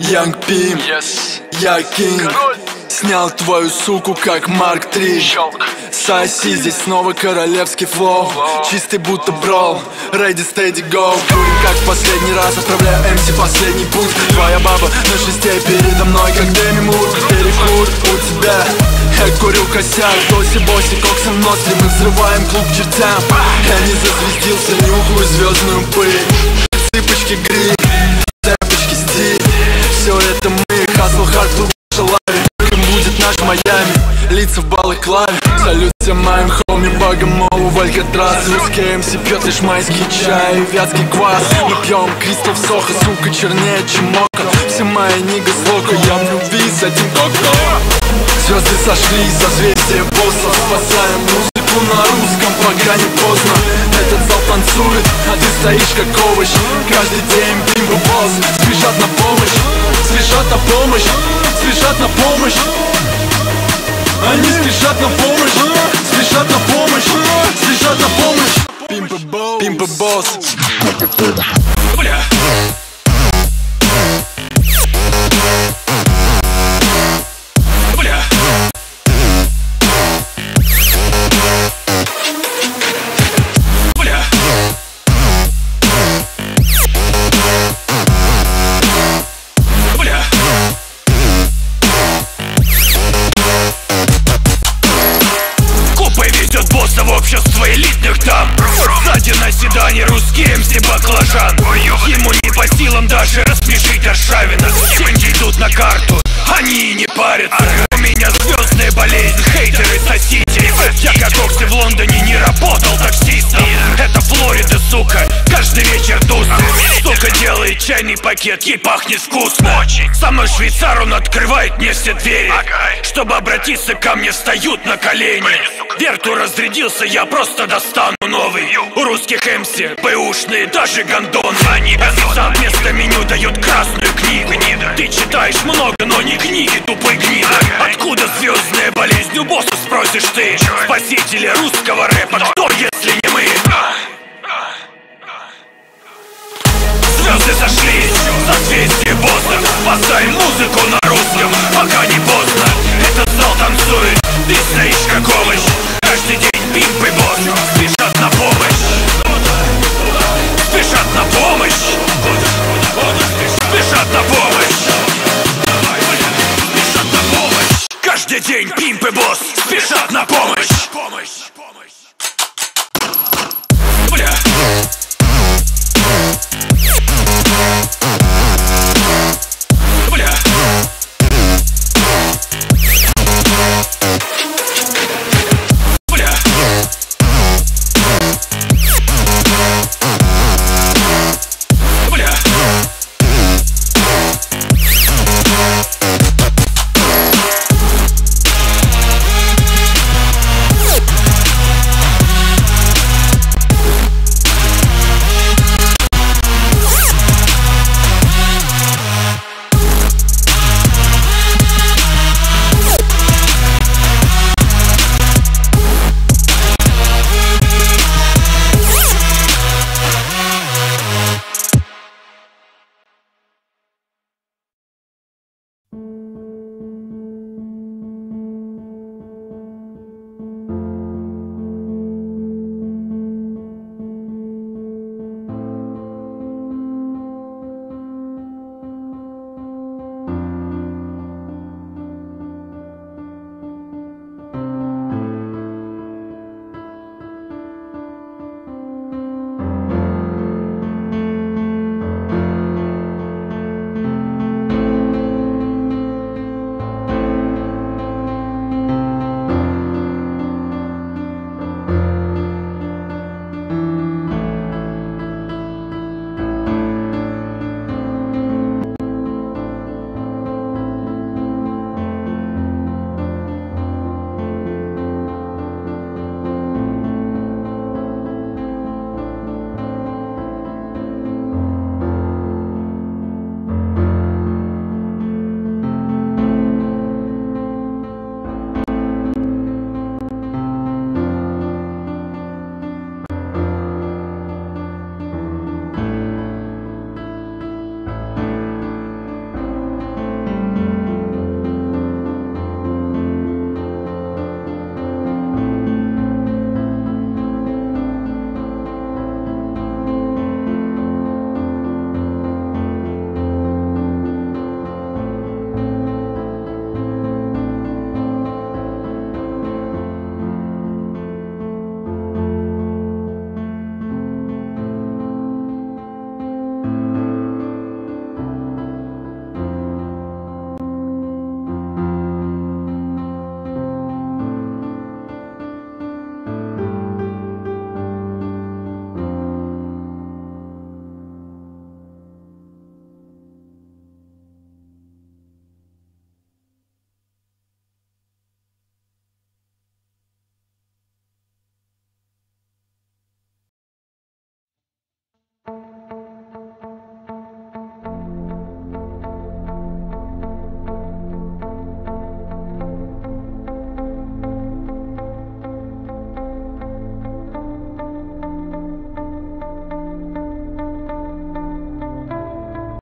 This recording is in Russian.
Янг Пим, я Кинг. Снял твою суку как Марк 3. Соси, здесь снова королевский флоу. Чистый будто брол, ready, steady, go. Курим как в последний раз, отправляю МС последний путь. Твоя баба на шесте передо мной, как Деми Мур. Перекур у тебя, я курю косяк. Тоси-боси, коксом в ноздри, мы взрываем клуб к чертям. Я не зазвездился, нюхаю звездную пыль. Цыпочки гриль, цепочки стиль. Все это мы, хасл, хард, клуб, шалави. Будет наш Майами, лица в балаклаве. Салют всем моим хоми, Богомолу в Алькатрас. Русский МС пьет лишь майский чай и вятский квас. Мы пьем Кристоф Сохо, сука, чернее, чем мока. Все мои нига с лока, я в любви с этим коко. Звезды сошлись, созвездие боссов. Спасаем музыку на русском, пока не поздно. Этот зал танцует, а ты стоишь как овощ. Каждый день бимбо-босс спешат на помощь. Спешат на помощь, спешат на помощь. Они спешат на помощь, спешат на помощь, спешат на помощь. Пимпа-босс. Бля. Бля. Бля. Бля. Купе везет босса в общество элитных дам. Сзади на седане русский МС баклажан. Ему не по силам даже рассмешить Аршавина. Деньги идут на карту, они и не парятся. У меня звездная болезнь, хейтеры, сосите. Я как Окси в Лондоне не работал таксистом. Это Флорида, сука, каждый вечер тусы. Сука делает чайный пакет, ей пахнет вкусно. Со мной швейцар, он открывает мне все двери. Чтобы обратиться ко мне, встают на колени. Верту разрядился, я просто достану новый. У русских МС бэушные, даже гондоны. Официант вместо меню дает красную книгу. Ты читаешь много, но не книги, тупой гнида. Откуда звездная болезнь у босса, спросишь ты? Спасители русского рэпа, кто если не